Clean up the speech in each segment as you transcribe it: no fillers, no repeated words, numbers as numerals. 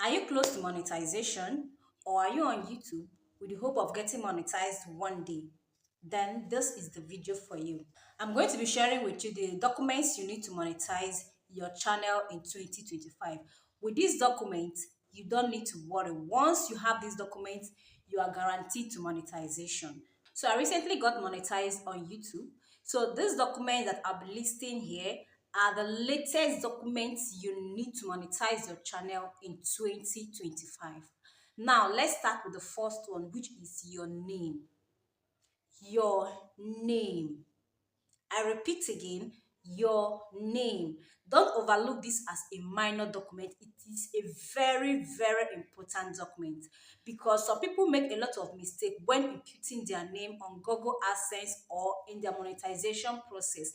Are you close to monetization, or are you on YouTube with the hope of getting monetized one day? Then this is the video for you. I'm going to be sharing with you the documents you need to monetize your channel in 2025. With these documents, you don't need to worry. Once you have these documents, you are guaranteed to monetization. So I recently got monetized on YouTube. So these documents that I'll be listing here are the latest documents you need to monetize your channel in 2025. Now, let's start with the first one, which is your name. Your name. I repeat again, your name. Don't overlook this as a minor document. It is a very, very important document because some people make a lot of mistake when imputing their name on Google AdSense or in their monetization process.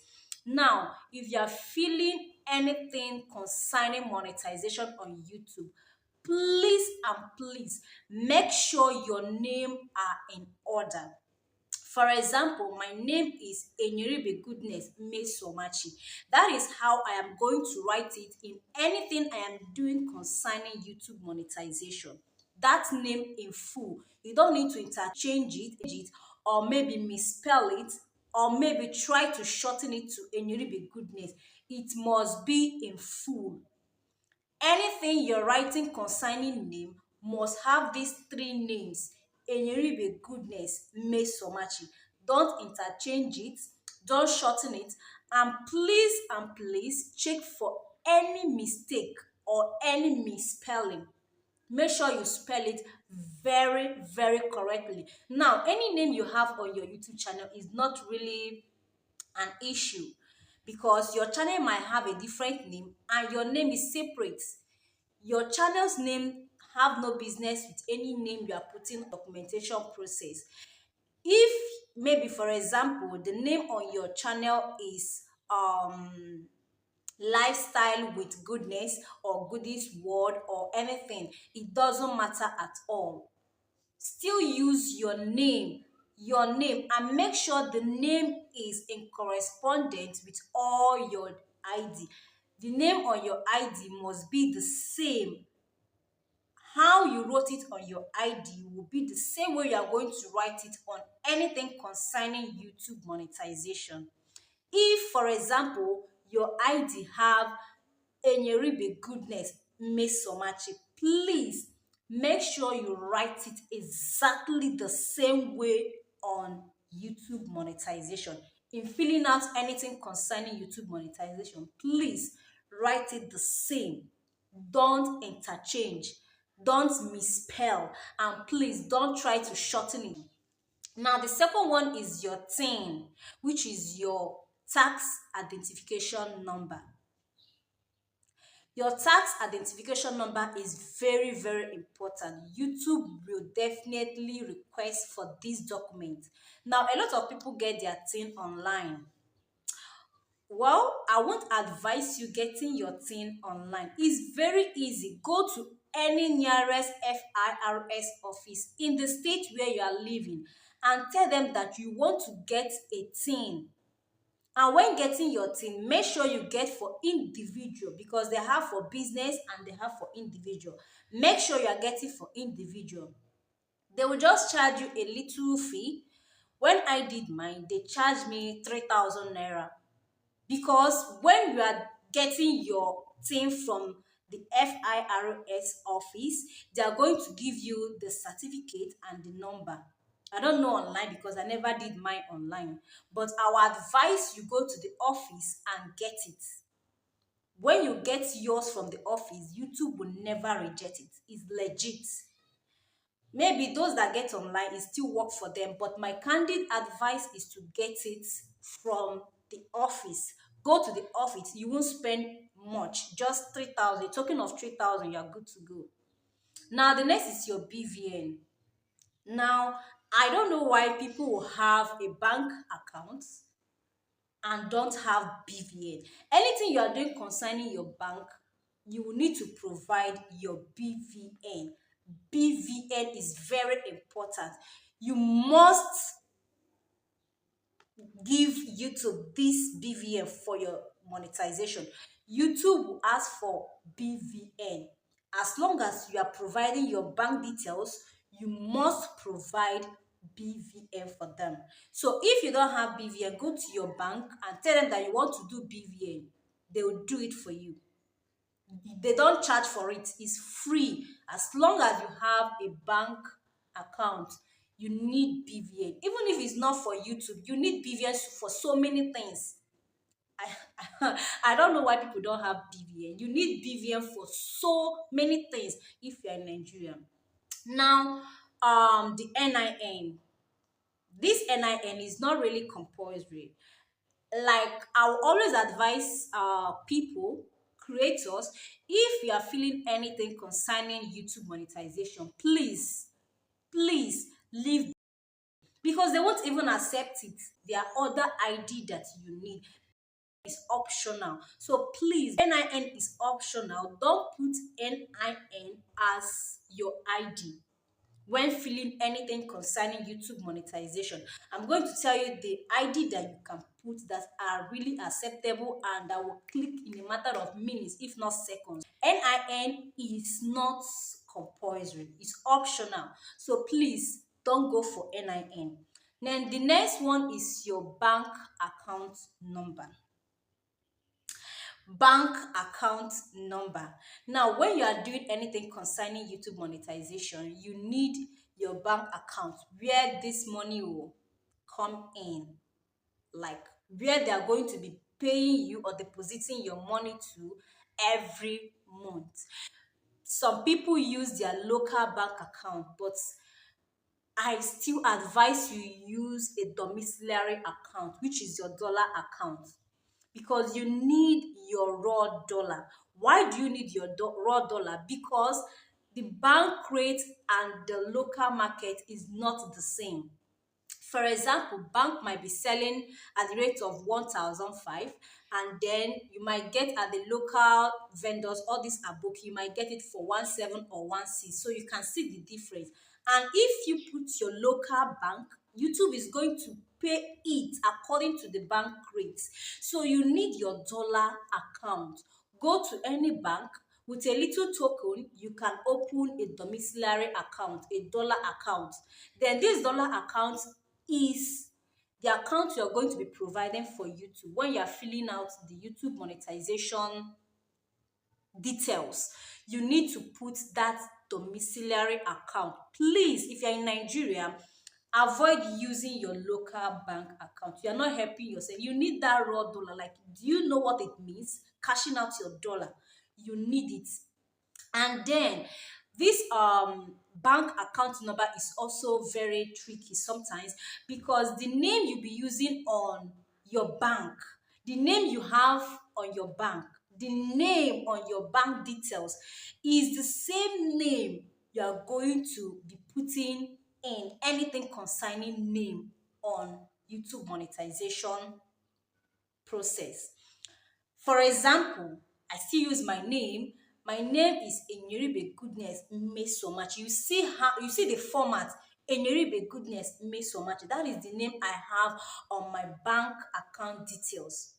Now, if you are feeling anything concerning monetization on YouTube, please and please make sure your name are in order. For example, my name is Enyeribe Goodness Enyeribe. That is how I am going to write it in anything I am doing concerning YouTube monetization. That name in full. You don't need to interchange it or maybe misspell it or maybe try to shorten it to Enyeribe Goodness. It must be in full. Anything you're writing concerning name must have these three names: Enyeribe Goodness Mesomachi. Don't interchange it, don't shorten it, and please check for any mistake or any misspelling. Make sure you spell it very, very correctly. Now, any name you have on your YouTube channel is not really an issue because your channel might have a different name and your name is separate. Your channel's name have no business with any name you are putting documentation process. If maybe, for example, the name on your channel is lifestyle with goodness or goodies word or anything, it doesn't matter at all. Still use your name, and make sure the name is in correspondence with all your ID. The name on your ID must be the same. How you wrote it on your ID will be the same way you are going to write it on anything concerning YouTube monetization. If, for example, your ID have Enyeribe Goodness Mesomachi, please make sure you write it exactly the same way on YouTube monetization. In filling out anything concerning YouTube monetization, please write it the same. Don't interchange, don't misspell, and please don't try to shorten it. Now, the second one is your TIN, which is your tax identification number. Your tax identification number is very, very important. YouTube will definitely request for this document. Now, a lot of people get their TIN online. Well, I won't advise you getting your TIN online. It's very easy. Go to any nearest FIRS office in the state where you are living and tell them that you want to get a TIN. And when getting your TIN, make sure you get for individual because they have for business and they have for individual. Make sure you are getting for individual. They will just charge you a little fee. When I did mine, they charged me 3,000 naira because when you are getting your TIN from the FIRS office, they are going to give you the certificate and the number. I don't know online because I never did mine online, but I will advise you go to the office and get it. When you get yours from the office, YouTube will never reject it. It's legit. Maybe those that get online, it still work for them, but my candid advice is to get it from the office. Go to the office. You won't spend much, just 3,000. Talking of 3,000, you are good to go. Now, the next is your BVN. Now, I don't know why people will have a bank account and don't have BVN. Anything you are doing concerning your bank, you will need to provide your BVN. BVN is very important. You must give YouTube this BVN for your monetization. YouTube will ask for BVN As long as you are providing your bank details, you must provide BVN for them. So if you don't have BVN, go to your bank and tell them that you want to do BVN. They will do it for you. They don't charge for it. It's free. As long as you have a bank account, you need BVN. Even if it's not for YouTube, you need BVN for so many things. I don't know why people don't have BVN. You need BVN for so many things if you're in Nigeria. Now, the NIN. This NIN is not really compulsory. Like, I will always advise people, creators, if you are feeling anything concerning YouTube monetization, please leave, because they won't even accept it. There are other ID that you need. Is optional. So please, NIN is optional. Don't put NIN as your ID when filling anything concerning YouTube monetization. I'm going to tell you the ID that you can put that are really acceptable and that will click in a matter of minutes, if not seconds. NIN is not compulsory, it's optional. So please don't go for NIN. Then the next one is your bank account number. Bank account number. Now, when you are doing anything concerning YouTube monetization, you need your bank account where this money will come in, like where they are going to be paying you or depositing your money to every month. Some people use their local bank account, but I still advise you use a domiciliary account, which is your dollar account, because you need your raw dollar. Why do you need your raw dollar? Because the bank rate and the local market is not the same. For example, bank might be selling at the rate of 1,005, and then you might get at the local vendors, all these aboki, you might get it for 17 or 16. So you can see the difference. And if you put your local bank, YouTube is going to pay it according to the bank rates. So you need your dollar account. Go to any bank. With a little token, you can open a domiciliary account, a dollar account. Then this dollar account is the account you're going to be providing for YouTube when you're filling out the YouTube monetization details. You need to put that domiciliary account. Please, if you're in Nigeria, avoid using your local bank account. You're not helping yourself. You need that raw dollar. Like, do you know what it means? Cashing out your dollar. You need it. And then this bank account number is also very tricky sometimes, because the name you'll be using on your bank, the name you have on your bank, the name on your bank details is the same name you are going to be putting in anything concerning name on YouTube monetization process. For example, I still use my name. My name is Enyeribe Goodness Enyeribe. You see the format, Enyeribe Goodness Enyeribe. That is the name I have on my bank account details.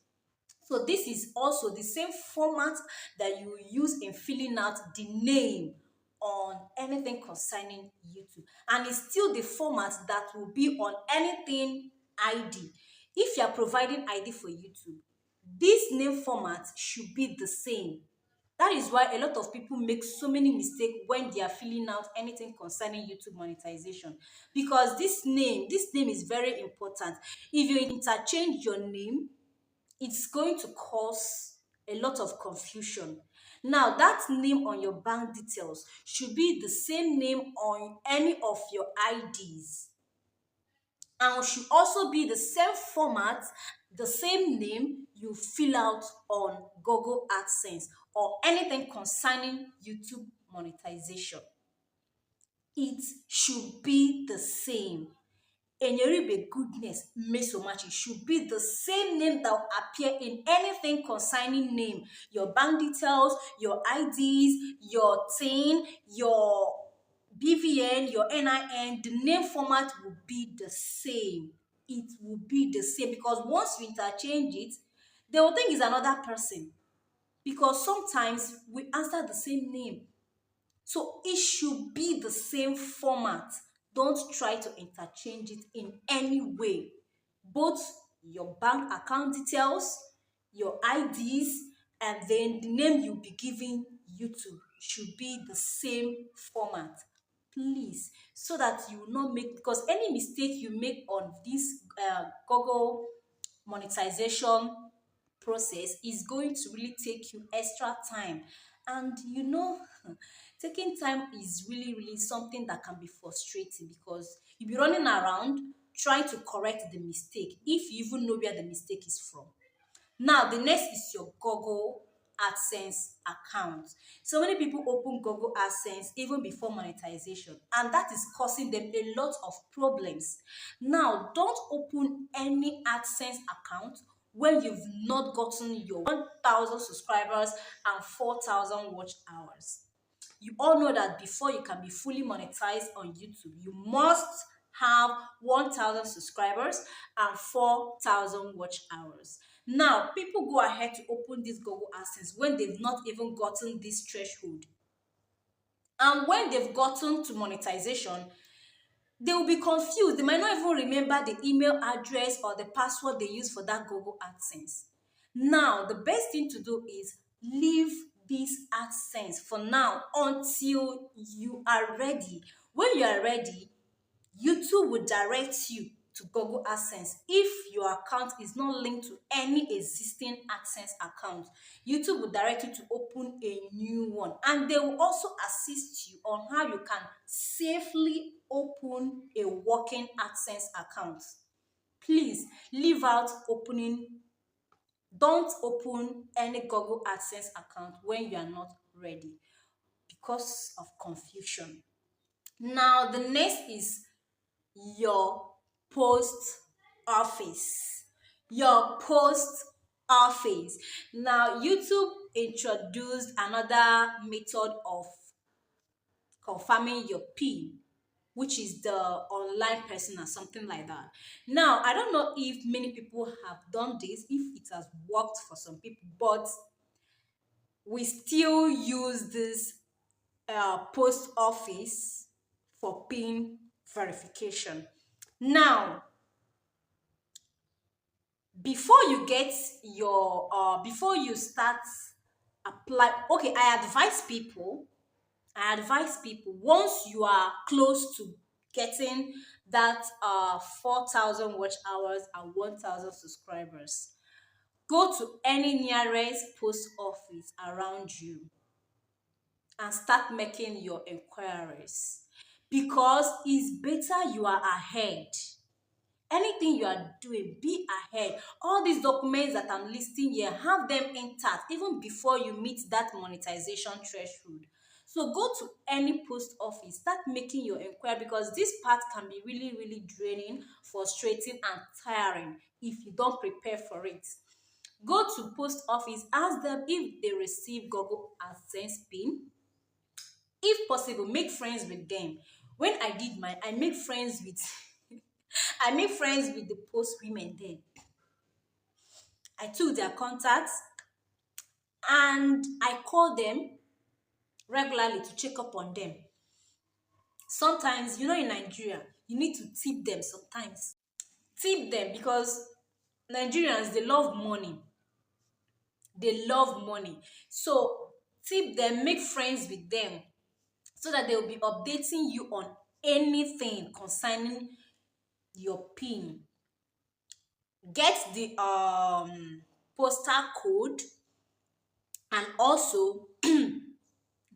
So this is also the same format that you use in filling out the name on anything concerning YouTube. And it's still the format that will be on anything ID. If you are providing ID for YouTube, this name format should be the same. That is why a lot of people make so many mistakes when they are filling out anything concerning YouTube monetization, because this name is very important. If you interchange your name, it's going to cause a lot of confusion. Now, that name on your bank details should be the same name on any of your IDs, and should also be the same format, the same name you fill out on Google AdSense or anything concerning YouTube monetization. It should be the same. Enyeribe Goodness Mesomachi should be the same name that will appear in anything concerning name. Your bank details, your IDs, your TIN, your BVN, your NIN, the name format will be the same. It will be the same, because once you interchange it, they will think it's another person, because sometimes we answer the same name. So it should be the same format. Don't try to interchange it in any way. Both your bank account details, your IDs, and then the name you'll be giving YouTube should be the same format. Please, so that you will not make, because any mistake you make on this Google monetization process is going to really take you extra time. And taking time is really something that can be frustrating, because you'll be running around trying to correct the mistake if you even know where the mistake is from. Now, the next is your Google AdSense account. So many people open Google AdSense even before monetization, and that is causing them a lot of problems. Now, don't open any AdSense account when you've not gotten your 1,000 subscribers and 4,000 watch hours. You all know that before you can be fully monetized on YouTube, you must have 1,000 subscribers and 4,000 watch hours. Now, people go ahead to open this Google AdSense when they've not even gotten this threshold. And when they've gotten to monetization, they will be confused. They might not even remember the email address or the password they use for that Google AdSense. Now, the best thing to do is leave this AdSense for now until you are ready. When you are ready, YouTube will direct you to Google AdSense. If your account is not linked to any existing AdSense account, YouTube will direct you to open a new one. And they will also assist you on how you can safely open a working AdSense account. Please leave out opening. Don't open any Google AdSense account when you are not ready because of confusion. Now, the next is your post office. Your post office. Now, YouTube introduced another method of confirming your PIN, which is the online person or something like that. Now, I don't know if many people have done this, if it has worked for some people, but we still use this post office for PIN verification. Now, before you get your before you start apply, okay, I advise people once you are close to getting that 4,000 watch hours and 1,000 subscribers, go to any nearest post office around you and start making your inquiries, because it's better you are ahead. Anything you are doing, be ahead. All these documents that I'm listing here, have them intact even before you meet that monetization threshold. So go to any post office, start making your inquiry, because this part can be really draining, frustrating, and tiring if you don't prepare for it. Go to post office, ask them if they receive Google AdSense PIN. If possible, make friends with them. When I did mine, I make friends with I make friends with the post women there. I took their contacts and I call them regularly to check up on them. Sometimes, in Nigeria, you need to tip them sometimes. Tip them, because Nigerians, they love money. They love money. So tip them, make friends with them, so that they will be updating you on anything concerning your PIN. Get the postal code, and also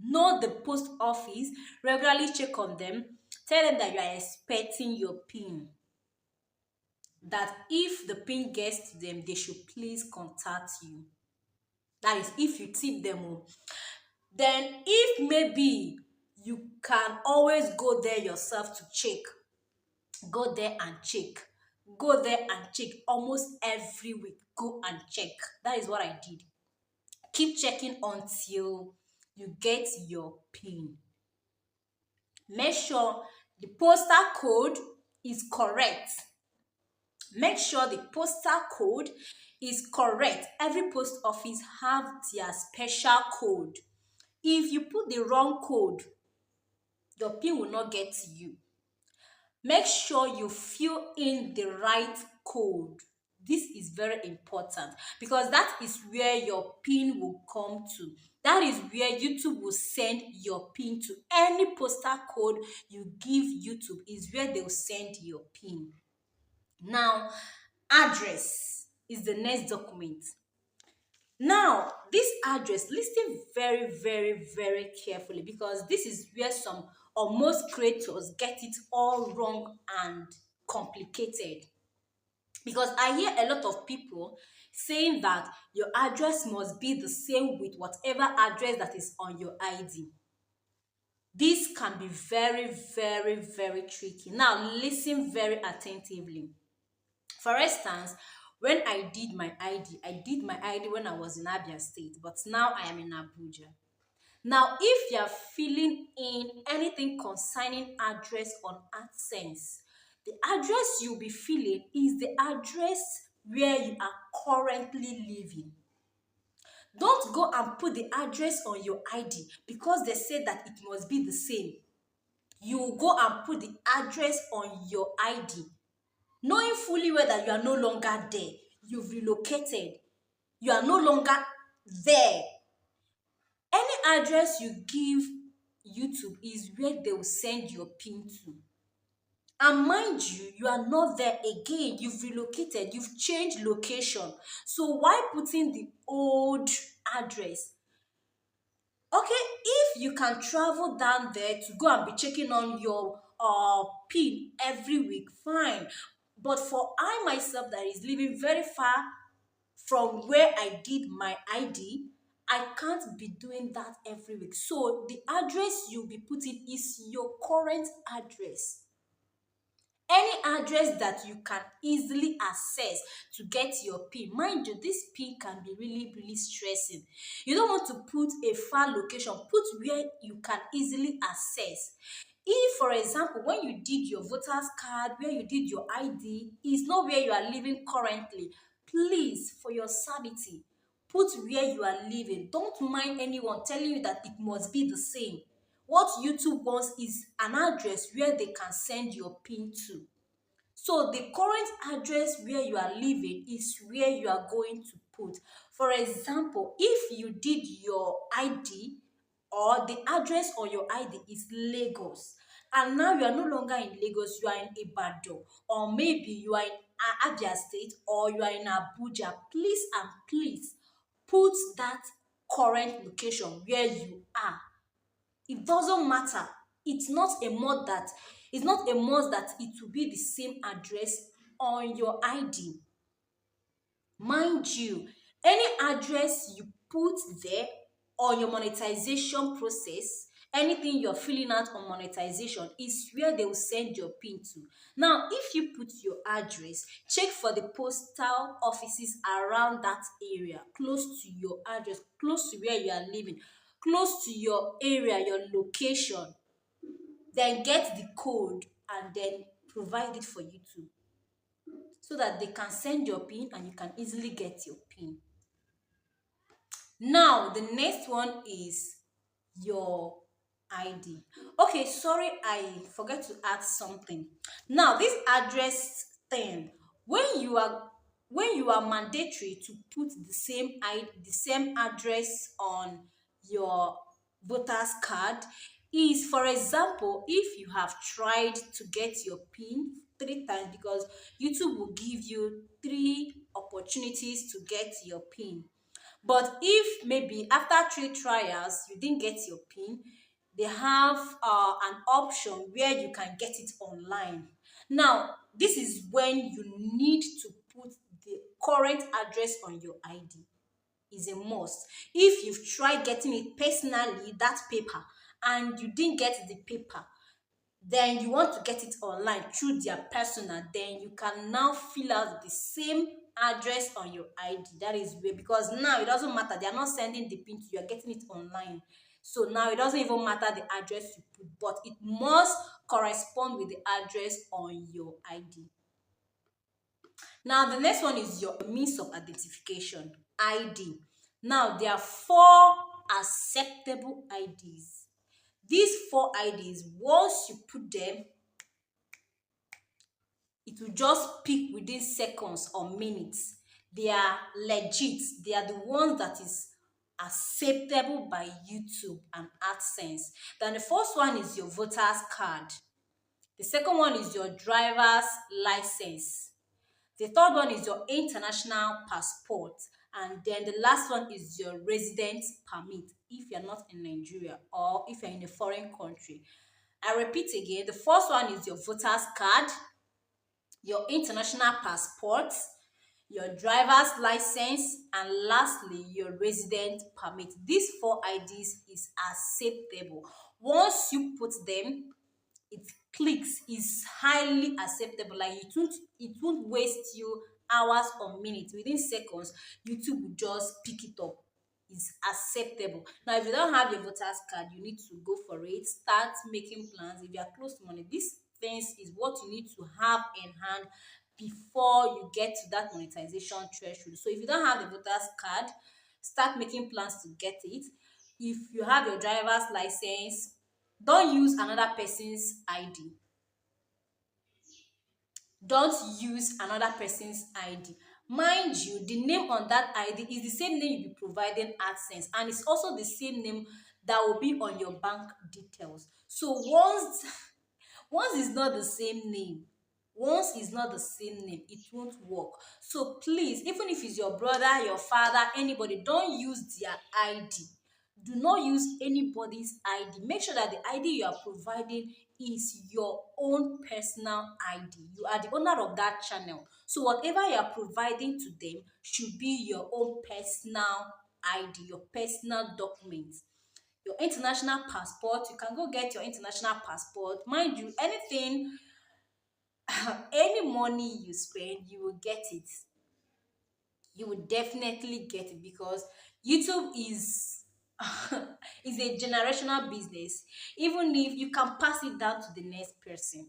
know the post office. Regularly check on them. Tell them that you are expecting your PIN, that if the PIN gets to them, they should please contact you. That is if you tip them. Then if maybe you can always go there yourself to check, go there and check. Go there and check almost every week. Go and check. That is what I did. Keep checking until you get your PIN. Make sure the postal code is correct. Make sure the postal code is correct. Every post office have their special code. If you put the wrong code, Your pin will not get to you. Make sure you fill in the right code. This is very important because that is where your pin will come to. That is where YouTube will send your pin to. Any postal code you give YouTube is where they will send your pin. Now, address is the next document. Now, this address, listen very, very, very carefully because this is where some or most creators get it all wrong and complicated. Because I hear a lot of people saying that your address must be the same with whatever address that is on your ID. This can be very, very, very tricky. Now, listen very attentively. For instance, when I did my ID when I was in Abia State, but now I am in Abuja. Now, if you are filling in anything concerning address on AdSense, the address you'll be filling is the address where you are currently living. Don't go and put the address on your ID because they say that it must be the same. You go and put the address on your ID knowing fully well that you are no longer there, you've relocated, you are no longer there. Any address you give YouTube is where they will send your pin to. And mind you, you are not there again. You've relocated, you've changed location. So why putting the old address? Okay, if you can travel down there to go and be checking on your pin every week, fine. But for I myself that is living very far from where I did my ID, I can't be doing that every week. So the address you'll be putting is your current address. Any address that you can easily access to get your pin. Mind you, this pin can be really, really stressing. You don't want to put a far location. Put where you can easily access. If, for example, when you did your voter's card, where you did your ID, is not where you are living currently, please, for your sanity, put where you are living. Don't mind anyone telling you that it must be the same. What YouTube wants is an address where they can send your pin to. So the current address where you are living is where you are going to put. For example, if you did your ID or the address on your ID is Lagos, and now you are no longer in Lagos, you are in Ibadan, or maybe you are in Abia State or you are in Abuja, please and please put that current location where you are. It doesn't matter. It's not a must that it will be the same address on your ID. Mind you, any address you put there on your monetization process, anything you're filling out on monetization is where they will send your pin to. Now, if you put your address, check for the postal offices around that area, close to your address, close to where you are living, close to your area, your location. Then get the code and then provide it for YouTube so that they can send your pin and you can easily get your pin. Now, the next one is your ID. Okay, sorry, I forgot to add something. Now, this address thing, when you are mandatory to put the same ID, the same address on your voter's card, is, for example, if you have tried to get your pin 3 times, because YouTube will give you 3 opportunities to get your pin. But if maybe after 3 trials you didn't get your pin, they have an option where you can get it online. Now, this is when you need to put the current address on your ID. Is a must. If you've tried getting it personally, that paper, and you didn't get the paper, then you want to get it online through their personal, then you can now fill out the same address on your ID. That is where, because now it doesn't matter, they are not sending the pin to you, are getting it online. So now it doesn't even matter the address you put, but it must correspond with the address on your ID. Now the next one is your means of identification, ID. Now there are 4 acceptable IDs. These four IDs, once you put them, it will just pick within seconds or minutes. They are legit. They are the ones that is acceptable by YouTube and AdSense. Then the first one is your voter's card. The second one is your driver's license. The third one is your international passport. And then the last one is your residence permit if you're not in Nigeria or if you're in a foreign country. I repeat again, the first one is your voter's card, your international passport, your driver's license, and lastly, your resident permit. These four IDs is acceptable. Once you put them, it clicks, is highly acceptable. Like it won't waste you hours or minutes. Within seconds, YouTube will just pick it up. Is acceptable. Now, if you don't have your voters card, you need to go for it. Start making plans. If you are close to money, these things is what you need to have in hand before you get to that monetization threshold. So if you don't have the voters card, start making plans to get it. If you have your driver's license, don't use another person's ID. Don't use another person's ID. Mind you, the name on that ID is the same name you'll be providing AdSense, and it's also the same name that will be on your bank details. So once it's not the same name, it won't work. So please, even if it's your brother, your father, anybody, don't use their ID. Do not use anybody's ID. Make sure that the ID you are providing is your own personal ID. You are the owner of that channel. So whatever you are providing to them should be your own personal ID, your personal document. Your international passport, you can go get your international passport. Mind you, anything, any money you spend, you will get it. You will definitely get it because YouTube is is a generational business. Even if you can pass it down to the next person,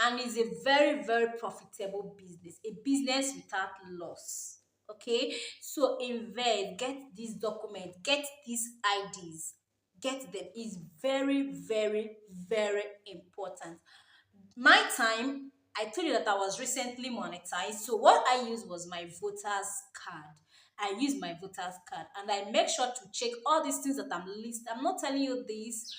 and it's a very very profitable business, a business without loss. Okay, so invest, get these documents, get these IDs, get them. Is very very very important. My time, I told you that I was recently monetized. So what I used was my voter's card. I use my voter's card and I make sure to check all these things that I'm listing. I'm not telling you this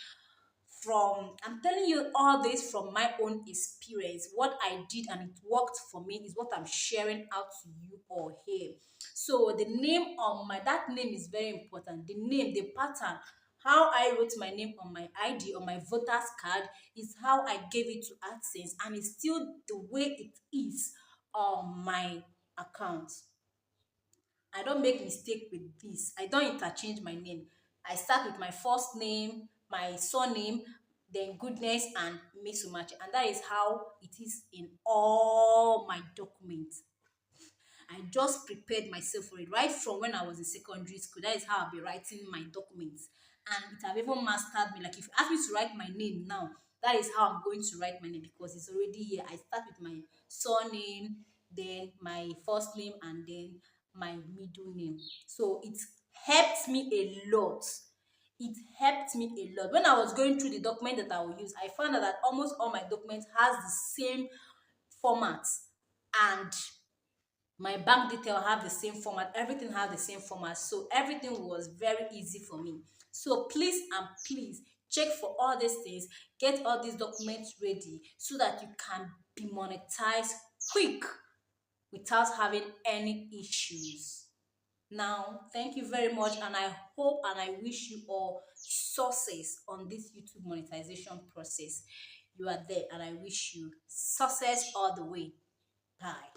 I'm telling you all this from my own experience. What I did and it worked for me is what I'm sharing out to you all here. So the name on that name is very important. The name, the pattern, how I wrote my name on my ID or my voter's card is how I gave it to AdSense, and it's still the way it is on my account. I don't make mistake with this. I don't interchange my name. I start with my first name, my surname, then Goodness and Misumachi. And that is how it is in all my documents. I just prepared myself for it right from when I was in secondary school. That is how I'll be writing my documents. And it have even mastered me. Like if you ask me to write my name now, that is how I'm going to write my name because it's already here. I start with my surname, then my first name, and then my middle name. So it helped me a lot. It helped me a lot. When I was going through the document that I will use, I found out that almost all my documents has the same format, and my bank detail have the same format, everything have the same format, so everything was very easy for me. So please and please check for all these things, get all these documents ready so that you can be monetized quick without having any issues. Now, thank you very much, and I hope and I wish you all success on this YouTube monetization process. You are there, and I wish you success all the way. Bye.